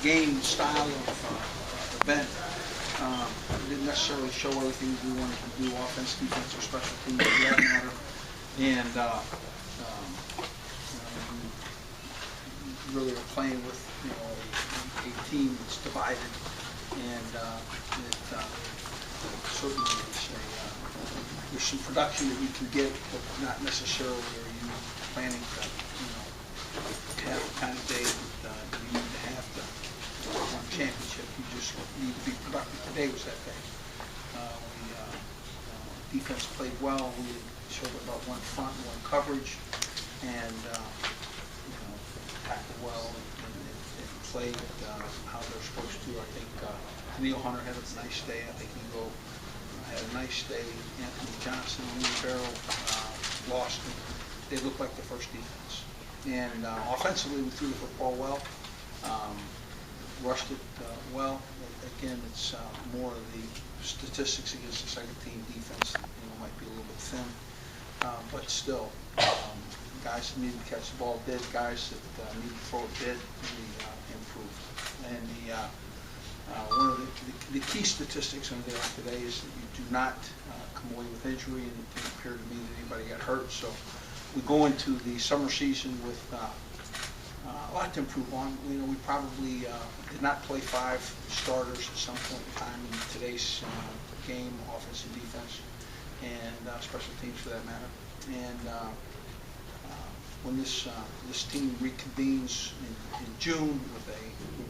game style of event. It didn't necessarily show everything we wanted to do, offense, defense, or special teams, for that matter. And we really are playing with a team that's divided, and it certainly there's some production that you can get, but not necessarily are you planning to have the kind of day that you need to have to win a championship. You just need to be productive. Today was that day. Defense played well. We showed about one front and one coverage, and tackled well and played how they're supposed to. I think Neil Hunter had a nice day. I think Eagle had a nice day. Anthony Johnson and Lee Farrell lost. They looked like the first defense. And offensively, we threw the football well, rushed it well. Again, it's more of the statistics against the second team defense. Might be a little bit thin, but still, guys that needed to catch the ball did. Guys that needed to throw it did. We improved. And one of the key statistics on the day today is that you do not come away with injury, and it didn't appear to me that anybody got hurt. So we go into the summer season with a lot to improve on. We probably did not play 5 starters at some point in time in today's game, offense and defense, and special teams for that matter. And when this team reconvenes in June with a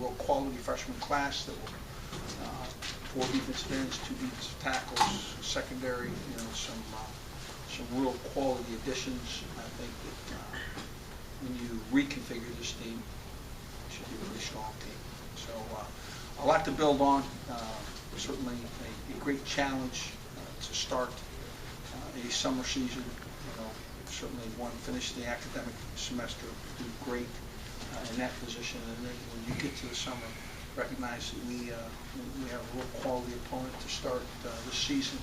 real quality freshman class that will 4 defensive ends, 2 defensive tackles, secondary, some real quality additions. I think that when you reconfigure this team, it should be a pretty strong team. So a lot to build on. Certainly a great challenge to start a summer season. Certainly one finish the academic semester, do great in that position, and then when you get to the summer, recognize that we have a real quality opponent to start this season,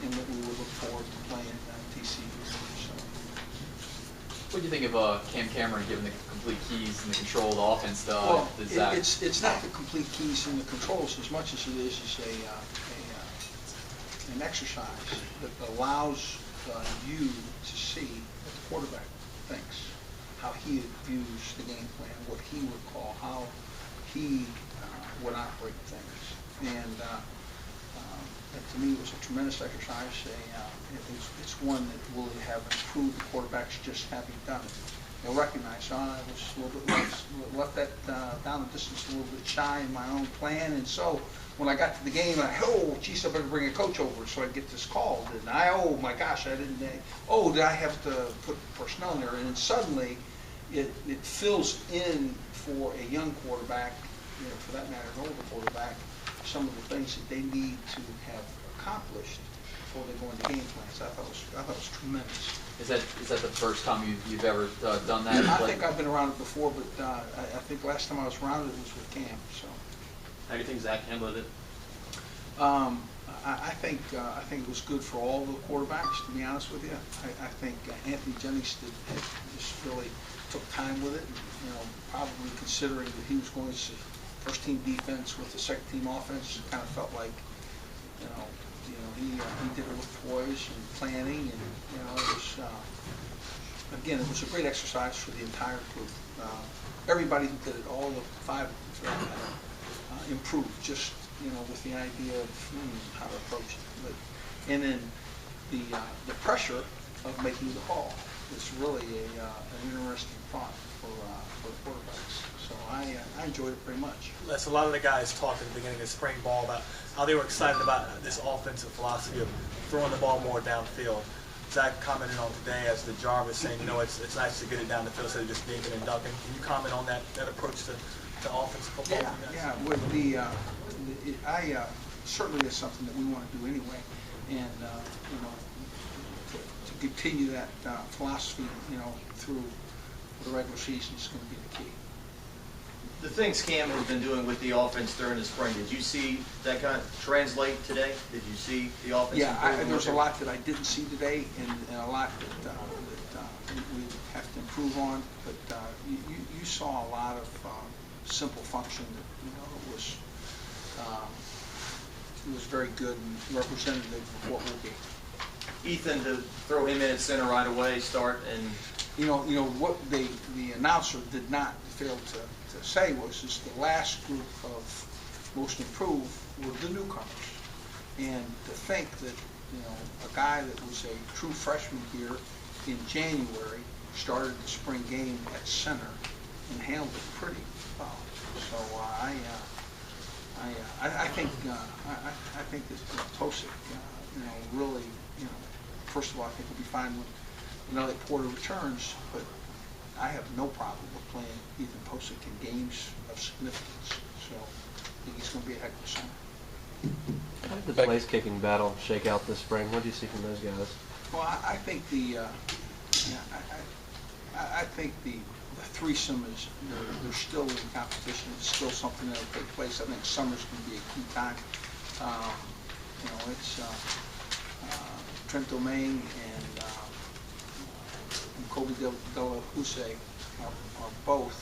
and that we will look forward to playing TCU. So. What do you think of Cam Cameron giving the complete keys and the control of the offense? Well, it's not the complete keys and the controls as much as it is an exercise that allows you to see what the quarterback thinks, how he views the game plan, what he would call, how he would operate things. And to me, it was a tremendous exercise. It's one that will have improved the quarterbacks just having done it. They'll recognize, I was a little bit left that down the distance a little bit shy in my own plan, and so when I got to the game, geez, I better bring a coach over so I get this call. Didn't I? Oh my gosh, I didn't. Did I have to put personnel in there? And then suddenly, it fills in for a young quarterback, for that matter, an older quarterback, some of the things that they need to have accomplished before they go into game plans. I thought it was tremendous. Is that the first time you've ever done that? I think I've been around it before, but I think last time I was around it was with Cam. So. How do you think Zach handled it? I think it was good for all the quarterbacks, to be honest with you. I think Anthony Jennings just really took time with it. Probably considering that he was going to first team defense with the second team offense, kind of felt like he did it with poise and planning, and it was again, it was a great exercise for the entire group. Everybody who did it, all the 5 for that matter, improved just with the idea of how to approach it. And then the pressure of making the call is really an interesting thought for the quarterbacks. So I enjoyed it very much. Les, a lot of the guys talked at the beginning of spring ball about how they were excited about this offensive philosophy of throwing the ball more downfield. Zach commented on today as the Jarvis saying, it's nice to get it down the field instead of just dinking and dunking. Can you comment on that approach to offensive football? Yeah. Certainly is something that we want to do anyway, and to continue that philosophy, through the regular season is going to be the key. The things Cam has been doing with the offense during the spring, did you see that kind of translate today? Did you see the offense? Yeah, there's a lot that I didn't see today, and a lot that we have to improve on. But you saw a lot of simple function that, it was very good and representative of what will be. Ethan, to throw him in at center right away, start, and What the announcer did not fail to say was the last group of most improved were the newcomers. And to think that, a guy that was a true freshman here in January started the spring game at center and handled it pretty well. So I think that Tosic, really, first of all, I think we'll be fine when that Porter returns, but I have no problem with playing Ethan Tosic in games of significance. So I think he's going to be a heck of a center. How did the place kicking battle shake out this spring? What do you see from those guys? Well, I think I think the threesome is they're still in competition. It's still something that will take place. I think summer's going to be a key time. It's Trent Domain and Kobe Della Huse are both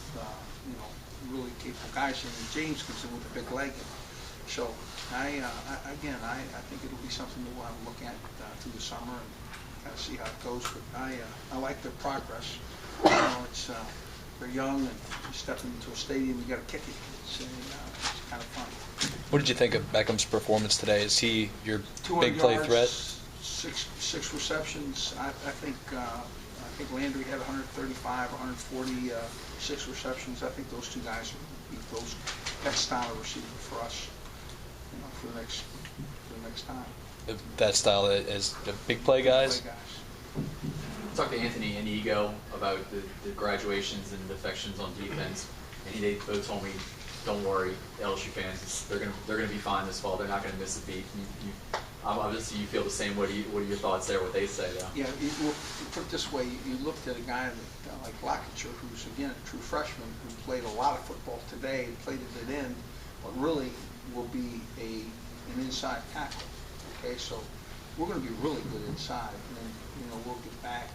really capable guys, and James comes in with a big leg. So I think it'll be something that we'll have to look at through the summer and kind of see how it goes. But I like their progress. They're young, and you step into a stadium, you got to kick it. It's kind of fun. What did you think of Beckham's performance today? Is he your 200 big play yards, threat? Six receptions. I think Landry had 135, 140, 6 receptions. I think those two guys will beat that style of receiver for us, for the next time. That style is the big play guys? Big play guys. Talked to Anthony and Ego about the graduations and defections on defense, and they both told me, "Don't worry, LSU fans, they're gonna be fine this fall. They're not gonna miss a beat." Obviously, you feel the same. What are your thoughts there? What they say, though? Yeah, you put it this way: you looked at a guy like Lockitcher, who's again a true freshman, who played a lot of football today, played it in, but really will be an inside tackle. Okay, so we're going to be really good inside, and then we'll get back.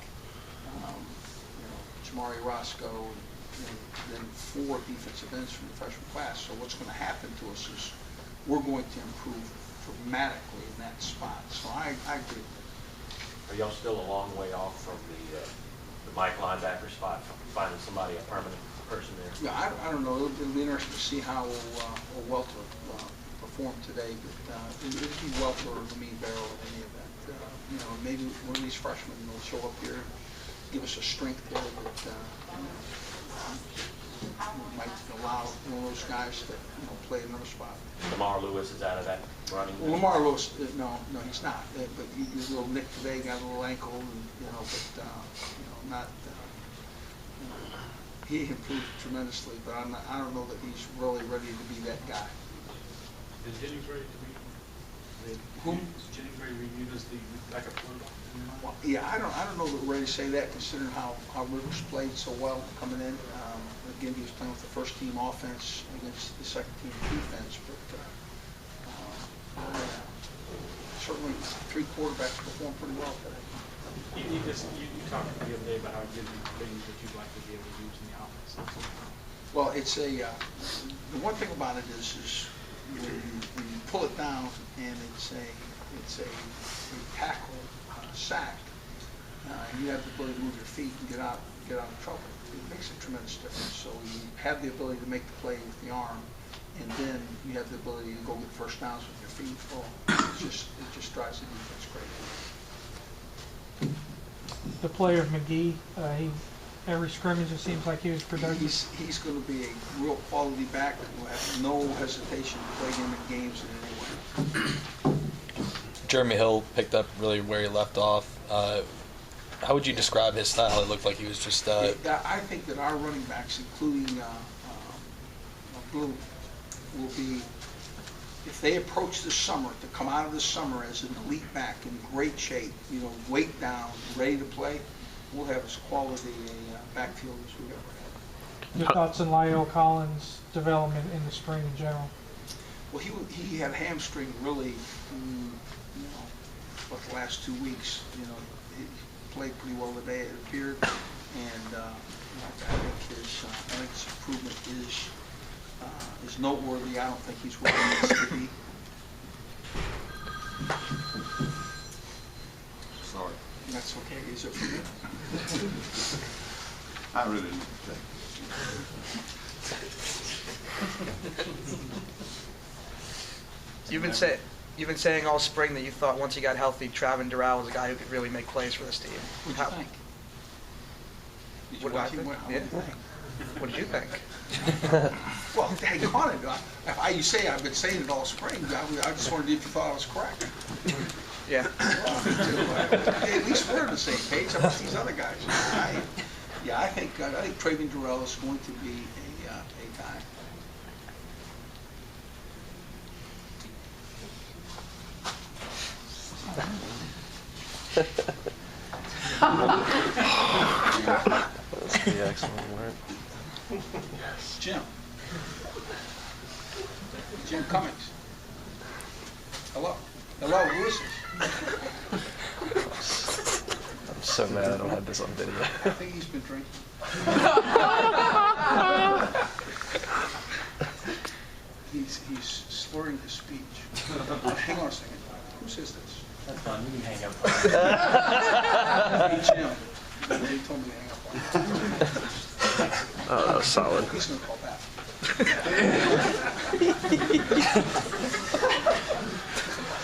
Jamari Roscoe, and then 4 defensive ends from the freshman class. So what's going to happen to us is we're going to improve dramatically in that spot. So I agree with that. Are y'all still a long way off from the Mike linebacker spot, finding somebody, a permanent person there? Yeah, I don't know. It'll be interesting to see how Welter performed today. But it'll be Welter or Lamine Barrow in any event. Maybe one of these freshmen will show up here, give us a strength there that might allow one of those guys to play another spot. Lamar Lewis is out of that running. Well, Lamar Lewis, no, he's not. But he's a little nick today, got a little ankle, and not. He improved tremendously, but I don't know that he's really ready to be that guy. Is Jennings ready to be? Who? Is Jennings ready to be viewed as the backup quarterback? Well, yeah, I don't know that we're ready to say that, considering how Rivers played so well coming in. Again, he was playing with the first team offense against the second team defense, but certainly 3 quarterbacks performed pretty well today. You talked the other day about how good things that you'd like to be able to use in the offense. Well, it's the one thing about it is when you pull it down and it's a tackle sack, and you have the ability to move your feet and get out of trouble. It makes a tremendous difference. So you have the ability to make the play with the arm, and then you have the ability to go get first downs with your feet. Oh, it just drives the defense crazy. The player McGee, every scrimmage it seems like he was productive. He's going to be a real quality back who will have no hesitation to play him in games in any way. Jeremy Hill picked up really where he left off. How would you describe his style? It looked like he was just... I think that our running backs, including Blue, will be, if they approach this summer, to come out of this summer as an elite back in great shape, weight down, ready to play, we'll have as quality a backfield as we've ever had. Your thoughts on Lyle Collins' development in the spring in general? Well, he had hamstring really, the last 2 weeks. He played pretty well today, it appeared, and I think his improvement is is noteworthy. I don't think he's where he needs to be. Sorry. That's okay. Is it for me? I really didn't think. You've been saying all spring that you thought once he got healthy, Travin Durrell was a guy who could really make plays for this team. What did you think? Did you What did I watch him? think? What Yeah. did you think? What did you think? Well, dang on it. You say I've been saying it all spring. I just wondered if you thought I was correct. Yeah. Well, me too. At least we're on the same page. How about these other guys? I think Travin Durrell is going to be a guy. That's the excellent work. Jim. Jim Cummings. Hello. Hello, who is this? I'm so mad I don't have this on video. I think he's been drinking. He's slurring his speech. Hang on a second. Who says this? That's fine, you can hang up. Hey, Jim. They told me to hang up on him. Oh, that was solid. He's going to call back.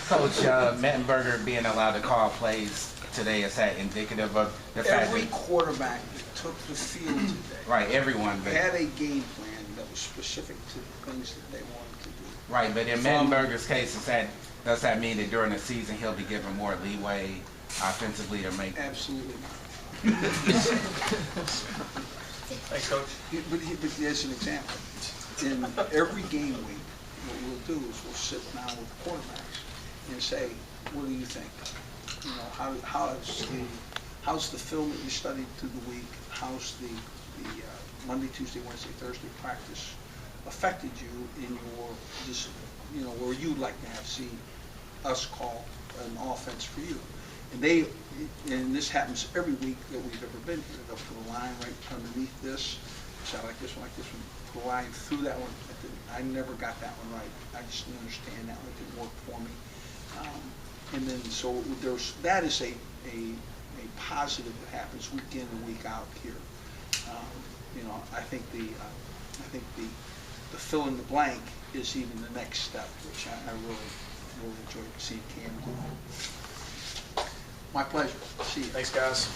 Coach, Mettenberger being allowed to call plays today, is that indicative of the fact Every that, quarterback that took the field today right, everyone, but, had a game plan that was specific to the things that they wanted to do. right, but in Mettenberger's case, does that mean that during the season he'll be given more leeway offensively to make? Absolutely not. Thanks, Coach. But as an example, in every game week, what we'll do is we'll sit down with the quarterbacks and say, what do you think? You know, how's the film that you studied through the week? How's the Monday, Tuesday, Wednesday, Thursday practice affected you in your, just, you know, where you'd like to have seen us call an offense for you? And this happens every week that we've ever been here. They'll put a line right underneath this. So I like this one, put a line through that one. I never got that one right. I just didn't understand that one. It didn't work for me. And then so that is a positive that happens week in and week out here. You know, I think the fill in the blank is even the next step, which I really enjoyed seeing Cam do. My pleasure. See you. Thanks, guys.